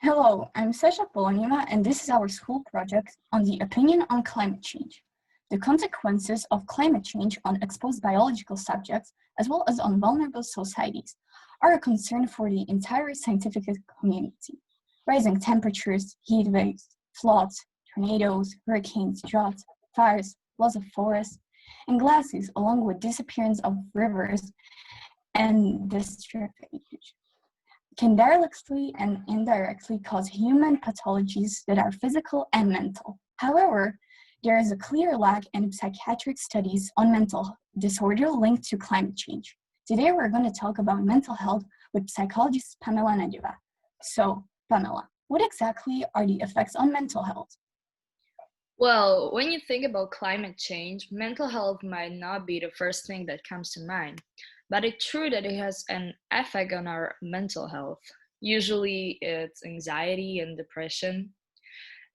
Hello, I'm Sasha Polonima, and this is our school project on the opinion on climate change. The consequences of climate change on exposed biological subjects, as well as on vulnerable societies, are a concern for the entire scientific community. Rising temperatures, heat waves, floods, tornadoes, hurricanes, droughts, fires, loss of forests, and glaciers, along with disappearance of rivers and desertification, can directly and indirectly cause human pathologies that are physical and mental. However, there is a clear lack in psychiatric studies on mental disorder linked to climate change. Today, we're going to talk about mental health with psychologist Pamela Nedeva. So, Pamela, what exactly are the effects on mental health? Well, when you think about climate change, mental health might not be the first thing that comes to mind, but it's true that it has an effect on our mental health. Usually, it's anxiety and depression.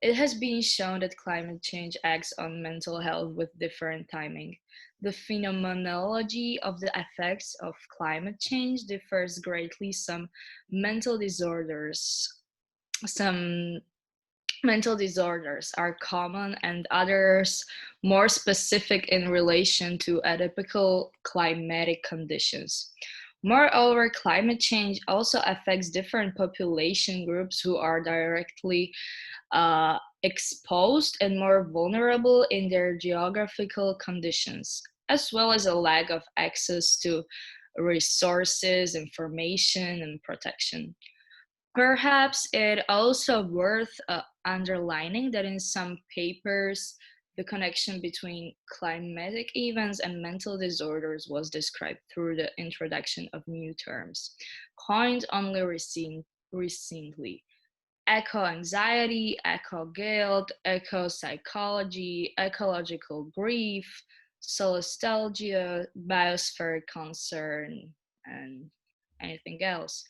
It has been shown that climate change acts on mental health with different timing. The phenomenology of the effects of climate change differs greatly. Some mental disorders are common and others more specific in relation to atypical climatic conditions. Moreover, climate change also affects different population groups who are directly exposed and more vulnerable in their geographical conditions, as well as a lack of access to resources, information, and protection. Perhaps it also worth underlining that in some papers, the connection between climatic events and mental disorders was described through the introduction of new terms, coined only recently. Eco-anxiety, eco-guilt, eco-psychology, ecological grief, solastalgia, biospheric concern, and anything else.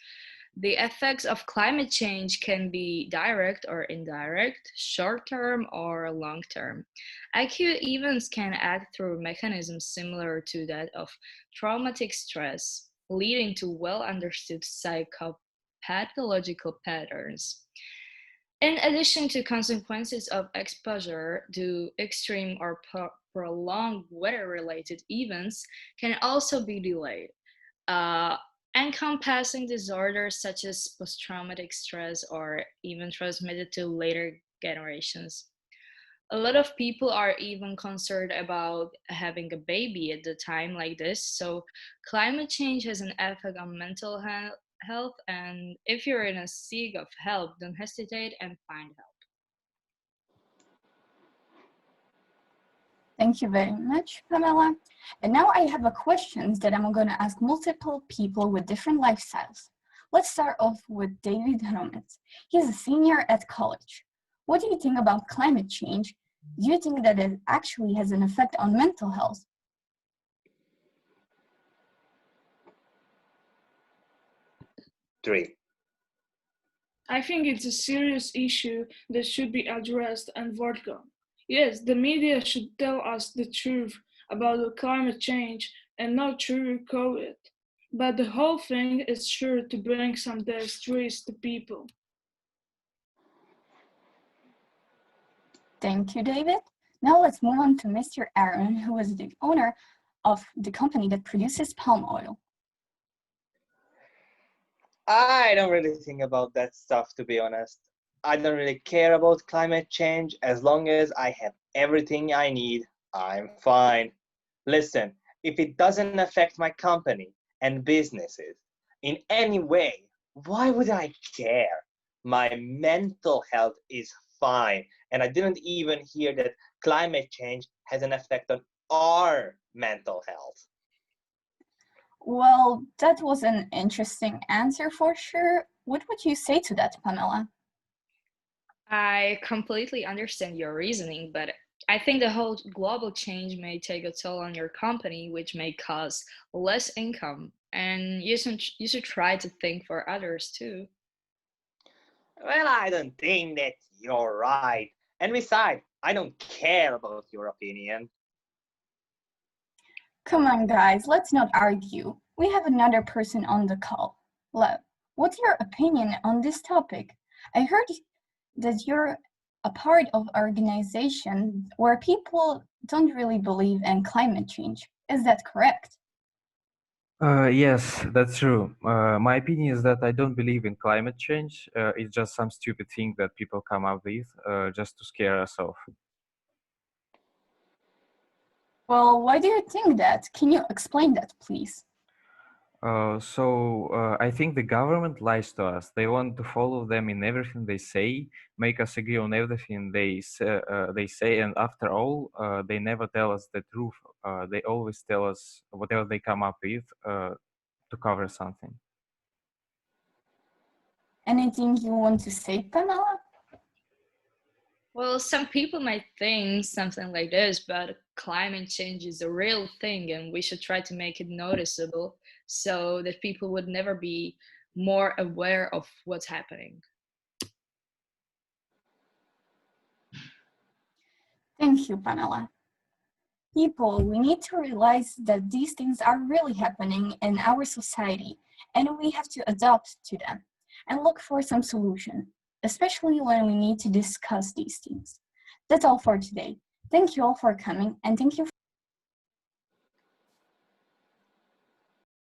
The effects of climate change can be direct or indirect, short term or long term. Acute events can act through mechanisms similar to that of traumatic stress, leading to well understood psychopathological patterns. In addition to consequences of exposure to extreme or prolonged weather related events, can also be delayed. Uh, Encompassing disorders such as post traumatic stress or even transmitted to later generations. A lot of people are even concerned about having a baby at the time like this. So, climate change has an effect on health. And if you're in a seek of help, don't hesitate and find help. Thank you very much, Pamela. And now I have a questions that I'm going to ask multiple people with different lifestyles. Let's start off with David Hromets. He's a senior at college. What do you think about climate change? Do you think that it actually has an effect on mental health? Three. I think it's a serious issue that should be addressed and worked on. Yes, the media should tell us the truth about the climate change and not sugarcoat it. But the whole thing is sure to bring some distress to people. Thank you, David. Now let's move on to Mr. Aaron, who is the owner of the company that produces palm oil. I don't really think about that stuff, to be honest. I don't really care about climate change. As long as I have everything I need, I'm fine. Listen, if it doesn't affect my company and businesses in any way, why would I care? My mental health is fine. And I didn't even hear that climate change has an effect on our mental health. Well, that was an interesting answer for sure. What would you say to that, Pamela? I completely understand your reasoning, but I think the whole global change may take a toll on your company, which may cause less income. And you should try to think for others too. Well, I don't think that you're right. And besides, I don't care about your opinion. Come on, guys, let's not argue. We have another person on the call. Lev, what's your opinion on this topic? I heard that you're a part of an organization where people don't really believe in climate change. Is that correct? Yes, that's true. My opinion is that I don't believe in climate change. It's just some stupid thing that people come up with just to scare us off. Well, why do you think that? Can you explain that, please? I think the government lies to us. They want to follow them in everything they say, make us agree on everything they say, and after all, they never tell us the truth. They always tell us whatever they come up with to cover something. Anything you want to say, Pamela? Well, some people might think something like this, but climate change is a real thing and we should try to make it noticeable so that people would never be more aware of what's happening. Thank you, Pamela. People, we need to realize that these things are really happening in our society and we have to adapt to them and look for some solution, especially when we need to discuss these things. That's all for today. Thank you all for coming and thank you